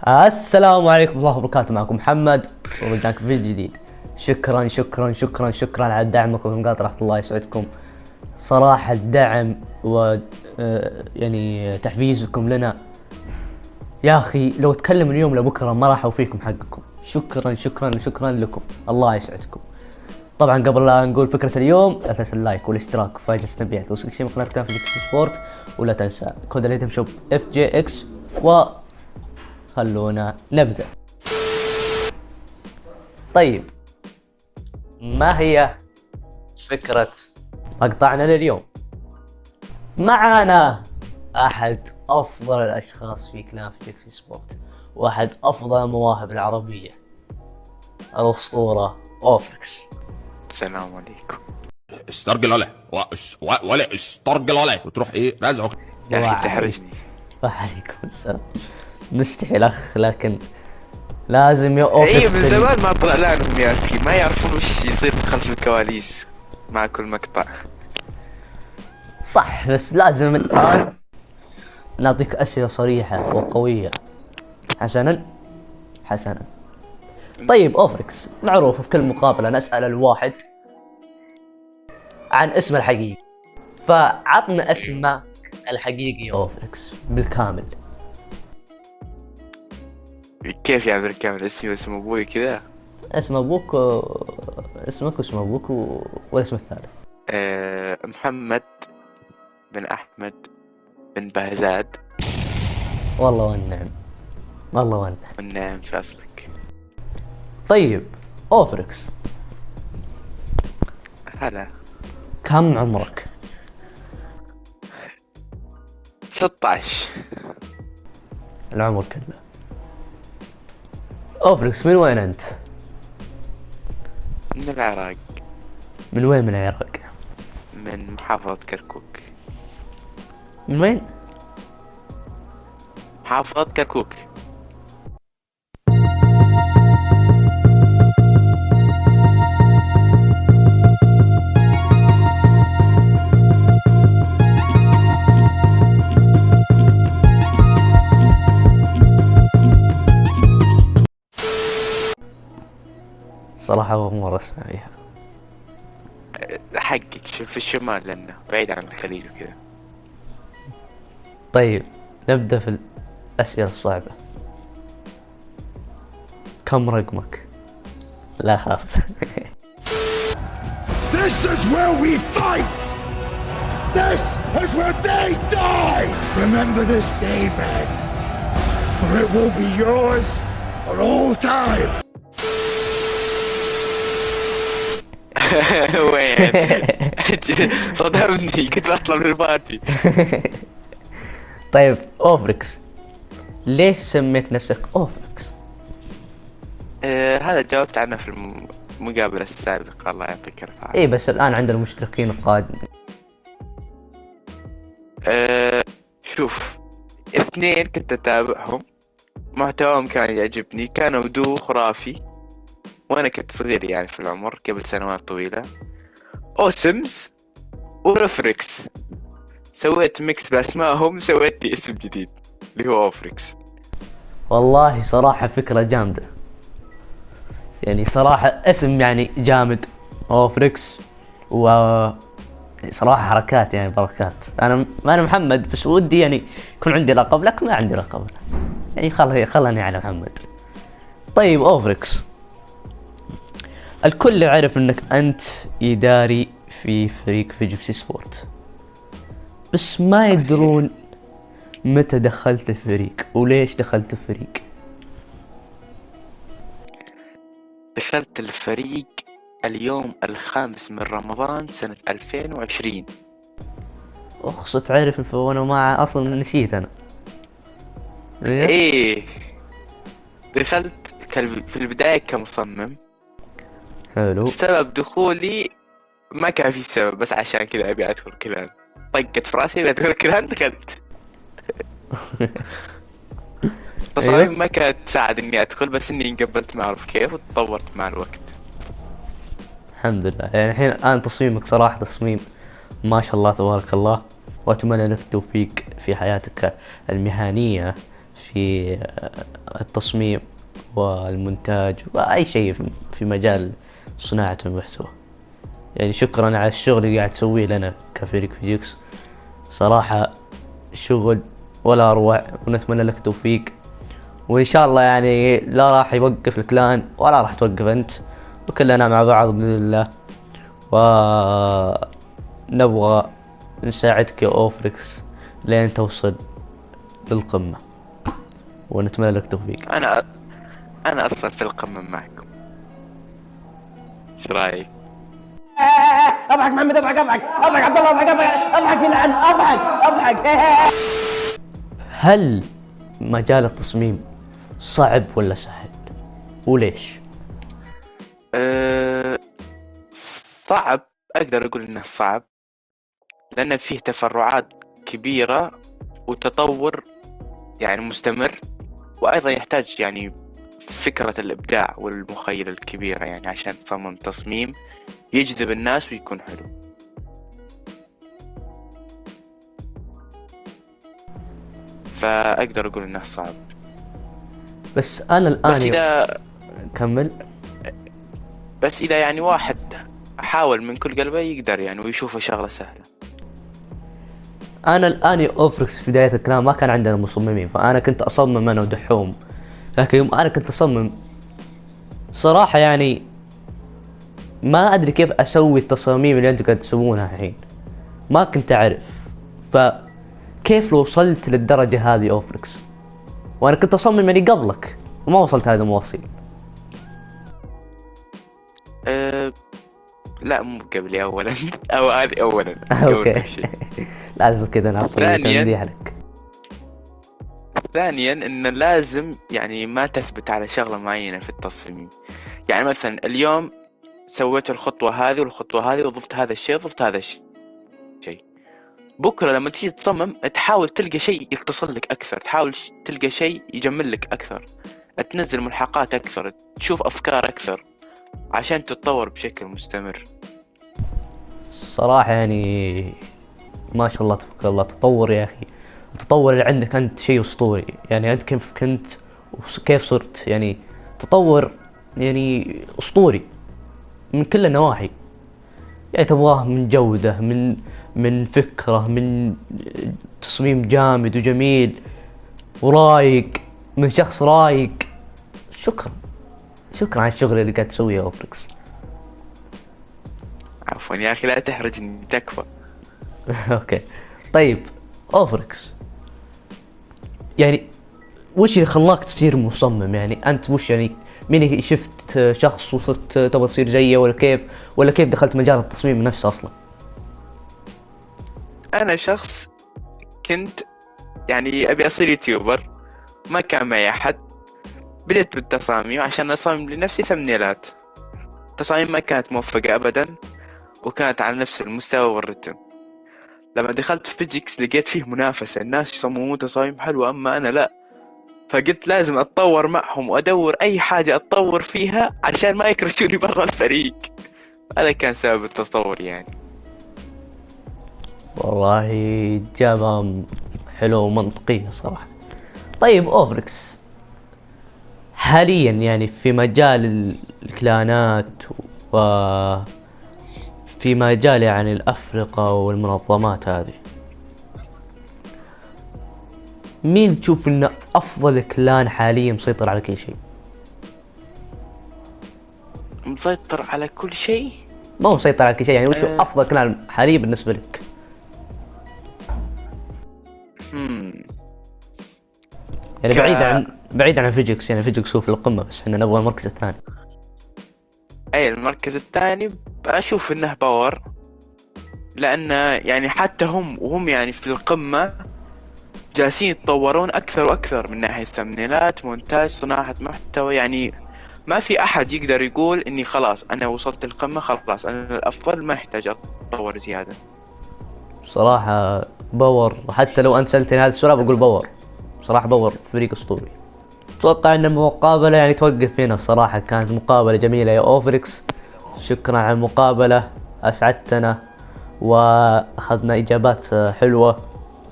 السلام عليكم ورحمة الله وبركاته. معكم محمد ورجعنا في فيديو جديد. شكرا شكرا شكرا شكرا على دعمكم المقاطعة، الله يسعدكم. صراحة الدعم و يعني تحفيزكم لنا يا أخي، لو تكلم اليوم لبكرة ما راح أوفيكم حقكم. شكرا شكرا شكرا لكم، الله يسعدكم. طبعا قبل لا نقول فكرة اليوم لا تنسى اللايك والاشتراك وفايدة التنبيهات توصلك شيء من قناة كلام فيزيكس سبورت، ولا تنسى كود الهيتم شوب FJX. خلونا نبدأ. طيب، ما هي فكرة مقطعنا لليوم؟ معانا أحد أفضل الأشخاص في كلام فيزيكس سبورت، وأحد أفضل المواهب العربية، الأسطورة أوفريكس. السلام عليكم. استرجل ولا استرجل ولا وتروح ايه رازعه. يا اخي تحرجني. وعليكم السلام. مستحيل أخ، لكن لازم يا أوفريكس. اي من زمان ما طلع لهم يا اخي، ما يعرفون وش يصير خلف الكواليس مع كل مقطع. صح، بس لازم الآن نعطيك أسئلة صريحة وقوية. حسنا حسنا. طيب أوفريكس، معروف في كل مقابلة نسأل الواحد عن اسمه الحقيقي، فعطنا اسمه الحقيقي يا أوفريكس بالكامل. كيف يعني بالكامل؟ اسمي واسم ابوي كذا؟ اسم أبوك اسمك واسم أبوك والاسم الثالث. محمد بن احمد بن بهزاد. والله والنعم، والله والنعم. والنعم في اصلك. طيب أوفريكس، هلا. كم عمرك؟ 16. العمر كله. أوفريكس، من وين أنت؟ من العراق. من وين من العراق؟ من محافظة كركوك. من وين؟ محافظة كركوك. صراحة أول مرة أسمع فيها. حقك في الشمال لأنه بعيد عن الخليج وكذا. طيب نبدأ في الأسئلة الصعبة. كم رقمك؟ لا خاف. This is where we fight! This is where they die! Remember this day, man, for it will be yours for all time! وين؟ صدمني، كنت بطلع من البارتي. طيب أوفريكس، ليش سميت نفسك أوفريكس؟ هذا جاوبت عنه في المقابلة السابقة، الله يعطيك الف عافية. إيه، بس الآن عند المشتركين القادم. شوف، اثنين كنت أتابعهم، محتواهم كان يعجبني، كانوا دو خرافي، وأنا كنت صغير يعني في العمر قبل سنوات طويلة. أوسمز ورفريكس، سويت ميكس بأسمائهم، سويت لي اسم جديد اللي هو أوفريكس. والله صراحة فكرة جامدة، يعني صراحة اسم يعني جامد أوفريكس، و صراحة حركات يعني بركات. أنا محمد، بس ودي يعني يكون عندي لقب، لكن ما عندي لقب يعني. خلني على محمد. طيب أوفريكس، الكل يعرف انك انت اداري في فريق فيزيكس سبورت، بس ما يدرون متى دخلت الفريق وليش دخلت الفريق. دخلت الفريق اليوم 5 من رمضان سنة 2020. اخص تعرف وانا ما اصلا نسيت انا. ايه، دخلت في البداية كمصمم. حلو. سبب دخولي ما كان في سبب، بس عشان كذا ابي ادخل كلان، طقت في راسي ابي ادخل كلان، دخلت. تصاميم ما كانت تساعد اني ادخل، بس اني انقبلت ما اعرف كيف وتطورت مع الوقت. الحمد لله. يعني الحين الان تصميمك صراحة تصميم ما شاء الله تبارك الله، واتمنى لك التوفيق في حياتك المهنية في التصميم والمونتاج وأي شيء في مجال صناعة المحتوى. يعني شكرا على الشغل اللي قاعد تسويه لنا كفريق فيجيكس، صراحة شغل ولا أروع، ونتمنى لك توفيق، وإن شاء الله يعني لا راح يوقف الكلان ولا راح توقف أنت، وكلنا مع بعض بإذن الله، ونبغى نساعدك يا أوفريكس لين توصل للقمة، ونتمنى لك توفيق. انا اصلا في القمة معكم، ايش رايك؟ اضحك محمد، اضحك عبد الله، اضحك يلعن، اضحك. هل مجال التصميم صعب ولا سهل؟ وليش؟ صعب، اقدر اقول انه صعب لان فيه تفرعات كبيرة وتطور يعني مستمر، وايضا يحتاج يعني فكرة الابداع والمخيلة الكبيرة يعني عشان تصمم تصميم يجذب الناس ويكون حلو. فاقدر اقول انه صعب. بس أنا الآن بس اذا كمل. بس اذا يعني واحد حاول من كل قلبه يقدر يعني ويشوفه شغلة سهلة. أنا الآن يا أوفريكس في بداية الكلام ما كان عندنا مصممين، فأنا كنت أصمم أنا ودحوم، لكن يوم أنا كنت أصمم صراحة يعني ما أدري كيف أسوي التصاميم اللي أنتوا قاعد تسوونها الحين، ما كنت أعرف. فكيف لو وصلت للدرجة هذه أوفريكس؟ وأنا كنت أصمم يعني قبلك وما وصلت هذا المواصيل. لا مو قبلي اولا او هذه اولا. أوكي لازم كذا نعطيك تمديح لك. ثانيا ان لازم يعني ما تثبت على شغلة معينة في التصميم. يعني مثلا اليوم سويت الخطوة هذه والخطوة هذه وضفت هذا الشيء وضفت هذا الشيء، بكرة لما تيجي تصمم تحاول تلقى شيء يختصر لك أكثر، تحاول تلقى شيء يجمل لك أكثر، تنزل ملحقات أكثر، تشوف أفكار أكثر عشان تتطور بشكل مستمر. صراحة يعني ما شاء الله تبارك الله، تطور يا أخي، التطور اللي عندك أنت شيء أسطوري. يعني أنت كيف كنت وكيف صرت، يعني تطور يعني أسطوري من كل النواحي. يعني تبغاه من جودة، من فكرة، من تصميم جامد وجميل ورايق، من شخص رايق. شكرا على الشغل اللي قاعد تسويه يا أوفريكس. عفوا يا أخي لا تحرجني، تكفى. اوكي طيب أوفريكس، يعني وش اللي خلاك تصير مصمم؟ يعني أنت وش يعني مين شفت شخص وصرت تبغى تصير زيه، ولا كيف دخلت مجال التصميم نفسه أصلا؟ أنا شخص كنت يعني أبي أصير يوتيوبر، ما كان معي أحد، بدأت بالتصاميم عشان أصمم لنفسي ثمنيلات. التصاميم ما كانت موفقة أبدا وكانت على نفس المستوى والرتم. لما دخلت فيجيكس لقيت فيه منافسة، الناس يصممون تصاميم حلوة أما أنا لا، فقلت لازم أتطور معهم وأدور أي حاجة أتطور فيها عشان ما يكرشوني برا الفريق. هذا كان سبب التطور يعني. والله إجابة حلوة ومنطقية صراحة. طيب أوفريكس، حاليا يعني في مجال الكلانات وفي مجال يعني الأفرقة والمنظمات هذه، مين تشوف إنه أفضل كلان حاليا مسيطر على كل شيء؟ مسيطر على كل شيء؟ ما هو مسيطر على كل شيء، يعني وش أفضل كلان حاليا بالنسبة لك؟ يعني بعيد عن فيجيكس، يعني فيجيكس هو في القمة بس احنا نبغى المركز الثاني. اي المركز الثاني اشوف انه باور، لان يعني حتى هم يعني في القمة جالسين يتطورون اكثر واكثر من ناحية ثمنيلات، مونتاج، صناعة محتوى. يعني ما في احد يقدر يقول اني خلاص انا وصلت القمة، خلاص انا الافضل، ما يحتاج اتطور زيادة. صراحة باور، حتى لو انت سألتني هذا السؤال بقول باور. صراحة باور فريق اسطوري. اتوقع ان المقابلة يعني توقف هنا. الصراحة كانت مقابلة جميلة يا أوفريكس، شكرا على المقابلة، اسعدتنا واخذنا اجابات حلوة،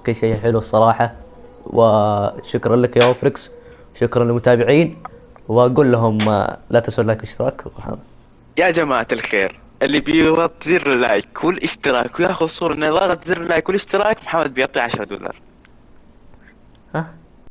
كل شيء حلو الصراحة. وشكرا لك يا اوفريكس، شكرا للمتابعين، واقول لهم لا تنسوا اللايك والاشتراك. يا جماعة الخير، اللي بيضغط زر اللايك والاشتراك وياخذ صورة انه ضغط زر اللايك والاشتراك محمد بيعطي $10. ها